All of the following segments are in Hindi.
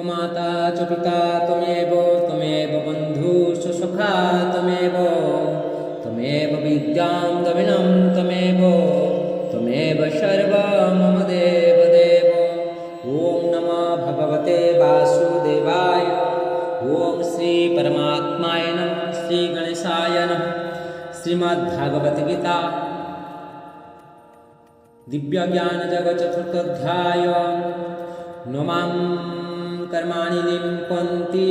माता च पिता त्वमेव त्वमेव बन्धुश्च सखा त्वमेव त्वमेव विद्यां द्रविणं त्वमेव त्वमेव सर्वं मम देवदेव। ॐ नमो भगवते वासुदेवाय। ॐ श्री परमात्माय नमः। श्री गणेशाय नमः। श्रीमद्भागवतगीता दिव्य ज्ञान जगत चतुर्थोध्याय। नमां कर्माणि लिम्पन्ति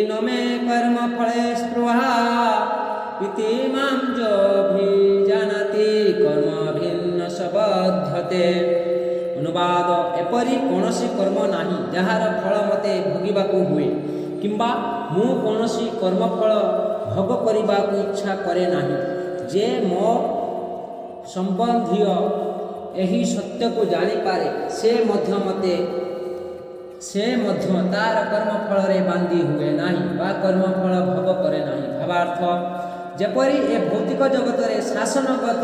न मे कर्म फले स्पृहा इति मां योऽभिजानाति कर्म भिन्न सबद्धते। अनुवाद एपरि कौनसी कर्म नाही जहार फल मते भोगिबाकू हुए किंबा मु कौनसी कर्मफल भोग करिबाकू इच्छा करे नाही। जे मो संबंधीय एही सत्य को जानी पारे से मध्य तार कर्मफल रे बांधी हुए नाही बा कर्मफल भोग करे नाही। भावार्थ जेपरि ए भौतिक जगत रे शासनगत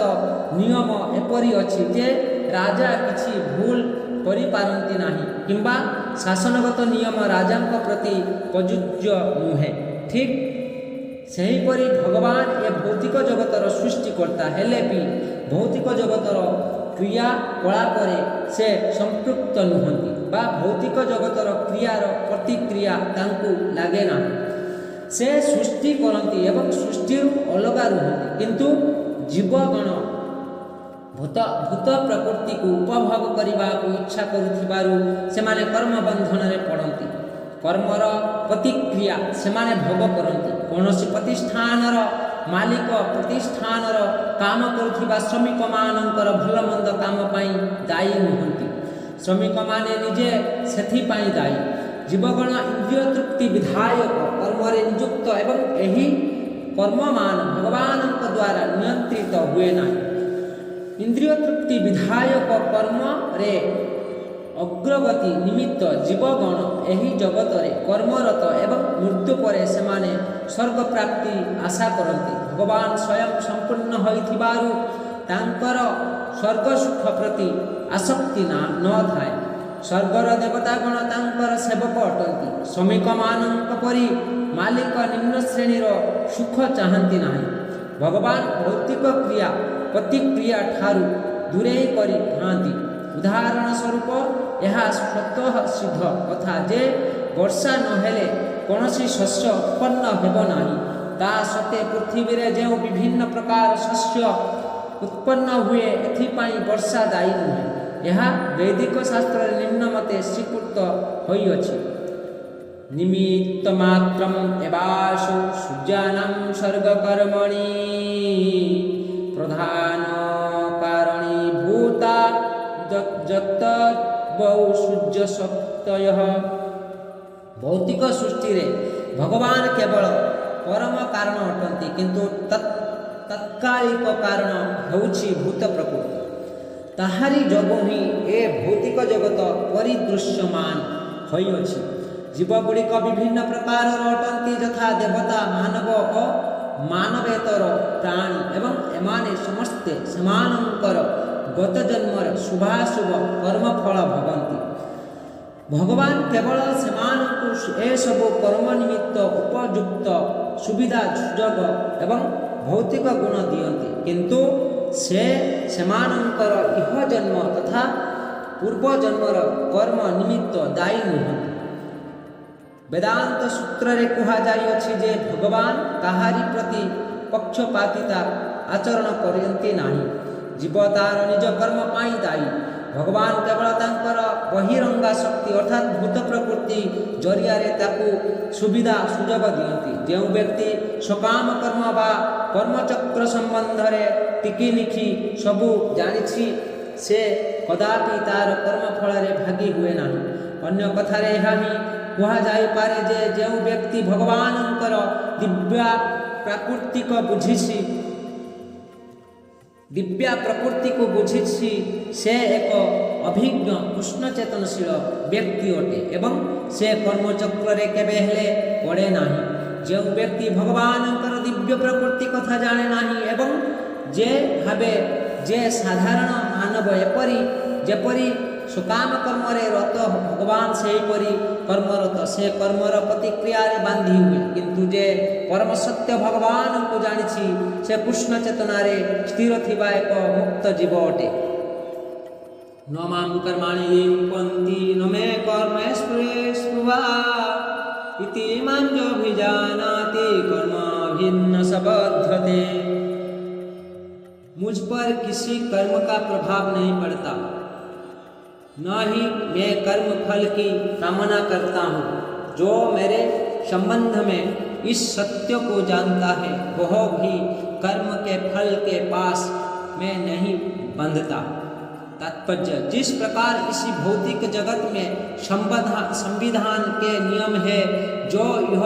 नियम एपरि अछि जे राजा किछि भूल करि पारंती नाही किंबा शासनगत नियम राजांक प्रति प्रযোज्य नुहे। ठीक सेहीपरि भगवान ए भौतिक जगतर सृष्टिकर्ता हेले भी भौतिक जगतर क्रियाकलाप से संपृक्त नुहंती बा भौतिक जगतर क्रियार प्रतिक्रिया तांकु लागे ना। से सृष्टि करती एवं सृष्टि अलगा रुहंती किंतु जीवगण भूत प्रकृति को उपभोग करने को इच्छा करुथिबारु सेमाने कर्म बंधन रे पड़ती। कर्मर प्रतिक्रिया सेमाने भोग करती। कौनसी प्रतिष्ठानर मालिक प्रतिष्ठानर काम करुथिबा श्रमिक मानकर भल मंद काम पाई दायी नुहंती। श्रमिक माने निजे सेथि पाई दायी। जीवगण इंद्रिय तृप्ति विधायक कर्मरे नियुक्त एवं एही कर्ममान भगवान द्वारा नियंत्रित हुए नहीं। इंद्रिय तृप्ति विधायक कर्म रे अग्रगति निमित्त जीवगण एही जगत रे कर्मरत एवं मृत्यु परे सेमाने स्वर्ग प्राप्ति आशा करती। भगवान स्वयं संपूर्ण होइथिबारु तांकर स्वर्ग सुख प्रति आसक्ति न थाए। स्वर्गर देवतागण तांकर सेवक अटंती। श्रमिक मानक परि मालिक निम्न श्रेणीर सुख चाहती नाही। भगवान भौतिक क्रिया प्रतिक्रिया ठारू दूरेई करी थांती। उदाहरण स्वरूप यह स्वतः सिद्ध कथा जे वर्षा नहेले कौनसी शस्य उत्पन्न हेब नाही। ता सते पृथ्वी रे जो विभिन्न प्रकार शस्य उत्पन्न हुए एथिपाई वर्षा दायी नुहे। यह वैदिक शास्त्र निम्न मते स्वीकृत होइअछि। निमित्त मात्रम एवासु सूर्यानां सर्ग कर्मणि प्रधान कारणी भूता जत बहु सूर्य शक्तयः। भौतिक सृष्टि रे भगवान केवल परम कारण अटंती किंतु तत्कालिक कारण होउछि भूत प्रकृति। ताहारी जोगु ही ए भौतिक जगत परिदृश्यमान होइअछि। जीवगुड़िक विभिन्न प्रकार अटंती यथा देवता मानव और मानवेतर प्राणी एवं एमाने समस्ते समानंकर गत जन्मर शुभाशुभ कर्मफल भवन्ति। भगवान केवल सेमानंकु ए सबु कर्म निमित्त उपयुक्त सुविधा सुजोग एवं भौतिक गुण दियंती किंतु सेमानंकर इह जन्म तथा पूर्व जन्मर कर्म निमित्त दायी नुहंती। वेदांत सूत्र रे कहा जाइअछि जे भगवान काहारी प्रति पक्षपातिता आचरण करती नाही। जीव तार निज कर्म पाई दायी। भगवान केवल तांकर बहिरंगा शक्ति अर्थात भूत प्रकृति जरिया रे ताकू सुविधा सुजोग दियंती। जो व्यक्ति सकाम कर्म बा कर्मचक्र संबंध रे टिकी निखी सबू जानिछि से कदापि तार कर्मफल रे भागी हुए नाही। अन्य कथा रे यह ही कहा जाई पारे जे जो व्यक्ति भगवानंकर दिव्य प्रकृति को बुझिछि से एक अभिज्ञ कृष्ण चेतनशील व्यक्ति अटे एवं से कर्मचक्र रे केबे हेले पड़े नाही। जो व्यक्ति भगवानंकर दिव्य प्रकृति कथा जाने नाही एवं जे भावे जे साधारण मानव एपरि जेपरि सुकाम कर्म रत भगवान से परी कर्मरत से कर्मर प्रतिक्रिया बांधी हुए किंतु जे परम सत्य भगवान को जानी से कृष्ण चेतना स्थिर थिबा एक मुक्त जीव अटे। न मां कर्माणि लिम्पन्ति न मे कर्मे स्पृहा इति मां जो भिजानाति कर्म भिन्न सबद्धते। मुझ पर किसी कर्म का प्रभाव नहीं पड़ता, न ही मैं कर्म फल की कामना करता हूँ। जो मेरे संबंध में इस सत्य को जानता है वह भी कर्म के फल के पास में नहीं बंधता। तात्पर्य, जिस प्रकार इसी भौतिक जगत में संविधान के नियम है जो यह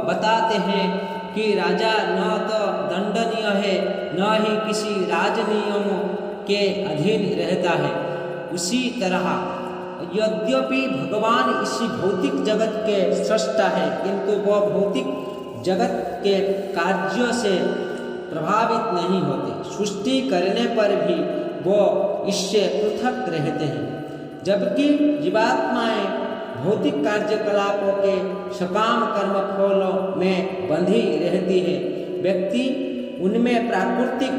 बताते हैं कि राजा न तो दंडनीय है न ही किसी राज नियमों के अधीन रहता है, उसी तरह यद्यपि भगवान इसी भौतिक जगत के सृष्टा है किंतु वह भौतिक जगत के कार्यों से प्रभावित नहीं होते। सृष्टि करने पर भी वो इससे पृथक रहते हैं, जबकि जीवात्माएं भौतिक कार्यकलापों के सकाम कर्म फलों में बंधी रहती है। व्यक्ति उनमें प्राकृतिक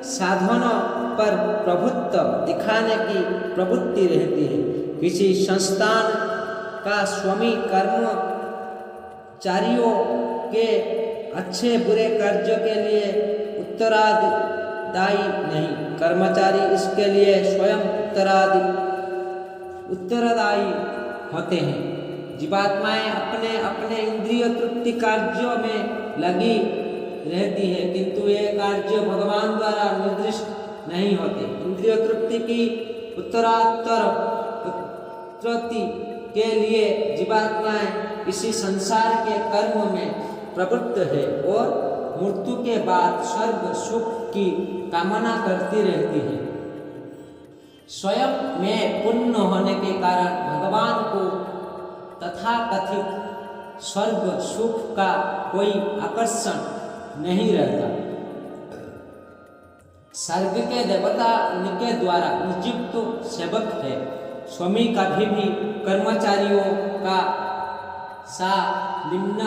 साधनों पर प्रभुत्व दिखाने की प्रवृत्ति रहती है। किसी संस्थान का स्वामी कर्मचारियों के अच्छे बुरे कार्यों के लिए उत्तरदायी नहीं, कर्मचारी इसके लिए स्वयं उत्तरदायी होते हैं। जीवात्माएं अपने अपने इंद्रिय तृप्ति कार्यों में लगी रहती है किंतु ये कार्य भगवान द्वारा निर्दिष्ट नहीं होते। इंद्रिय तृप्ति की उत्तरात्तर उत्पत्ति के लिए जीवात्माएं इसी संसार के कर्म में प्रवृत्त है और मृत्यु के बाद स्वर्ग सुख की कामना करती रहती है। स्वयं में पुण्य होने के कारण भगवान को तथाकथित स्वर्ग सुख का कोई आकर्षण नहीं रहता। स्वर्ग के देवता उनके द्वारा नियुक्त सेवक है। स्वामी कभी भी कर्मचारियों का सा निम्न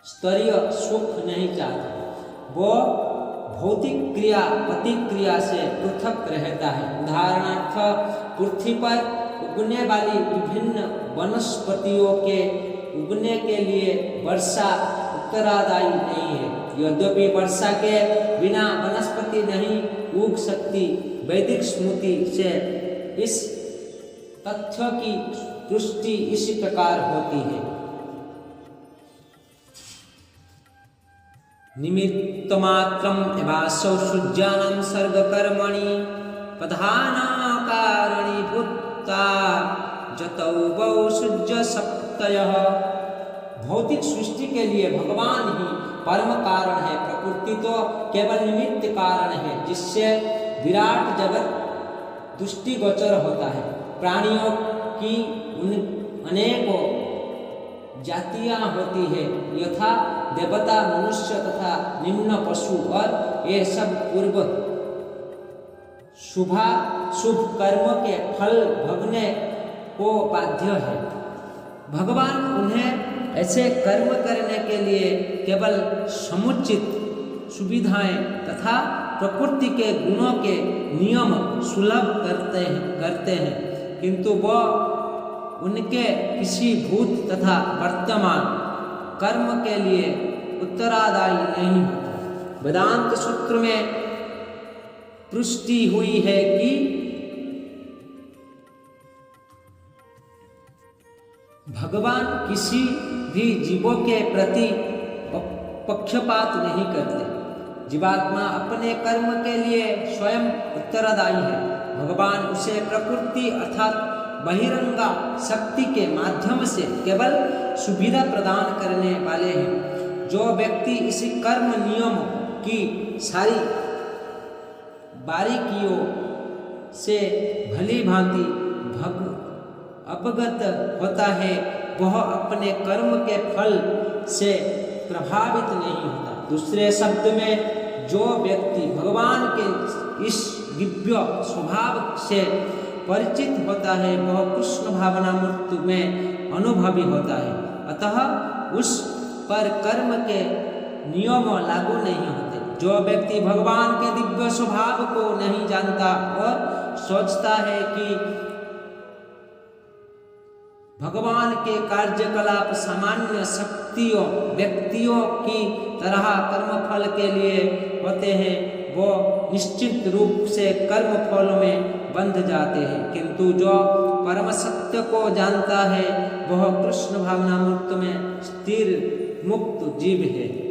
स्तरीय सुख नहीं चाहता। वो भौतिक क्रिया प्रतिक्रिया से पृथक रहता है। उदाहरणार्थ, पृथ्वी पर उगने वाली विभिन्न वनस्पतियों के उगने के लिए वर्षा उत्तरदायी नहीं है। यद्यपि वर्षा के बिना वनस्पति नहीं उग सकती, वैदिक स्मृति से इस तथ्य की पुष्टि इसी प्रकार होती है। निमित्तमात्रम् एवासौ सृज्यानां सर्गकर्मणि प्रधानकारणीभूता जतौ वौ सृज्य सप्तयः। भौतिक सृष्टि के लिए भगवान ही परम कारण है। प्रकृति तो केवल निमित्त कारण है जिससे विराट जगत दृष्टिगोचर होता है। प्राणियों की अनेकों जातियां होती है, यथा देवता, मनुष्य तथा निम्न पशु, और ये सब पूर्व शुभ कर्म के फल भोगने को बाध्य है। भगवान उन्हें ऐसे कर्म करने के लिए केवल समुचित सुविधाएं तथा प्रकृति के गुणों के नियम सुलभ करते हैं किंतु वह उनके किसी भूत तथा वर्तमान कर्म के लिए उत्तरदायी नहीं होता। वेदांत सूत्र में पुष्टि हुई है कि भगवान किसी भी जीवों के प्रति पक्षपात नहीं करते। जीवात्मा अपने कर्म के लिए स्वयं उत्तरदायी है। भगवान उसे प्रकृति अर्थात बहिरंगा शक्ति के माध्यम से केवल सुविधा प्रदान करने वाले हैं। जो व्यक्ति इसी कर्म नियम की सारी बारीकियों से भली भांति अवगत होता है वह अपने कर्म के फल से प्रभावित नहीं होता। दूसरे शब्द में, जो व्यक्ति भगवान के इस दिव्य स्वभाव से परिचित होता है वह कृष्ण भावना मृत्यु में अनुभवी होता है। अतः उस पर कर्म के नियम लागू नहीं होते। जो व्यक्ति भगवान के दिव्य स्वभाव को नहीं जानता और सोचता है कि भगवान के कार्यकलाप सामान्य शक्तियों व्यक्तियों की तरह कर्मफल के लिए होते हैं, वो निश्चित रूप से कर्मफल में बंध जाते हैं। किंतु जो परम सत्य को जानता है वह कृष्ण भावना मूर्त में स्थिर मुक्त जीव है।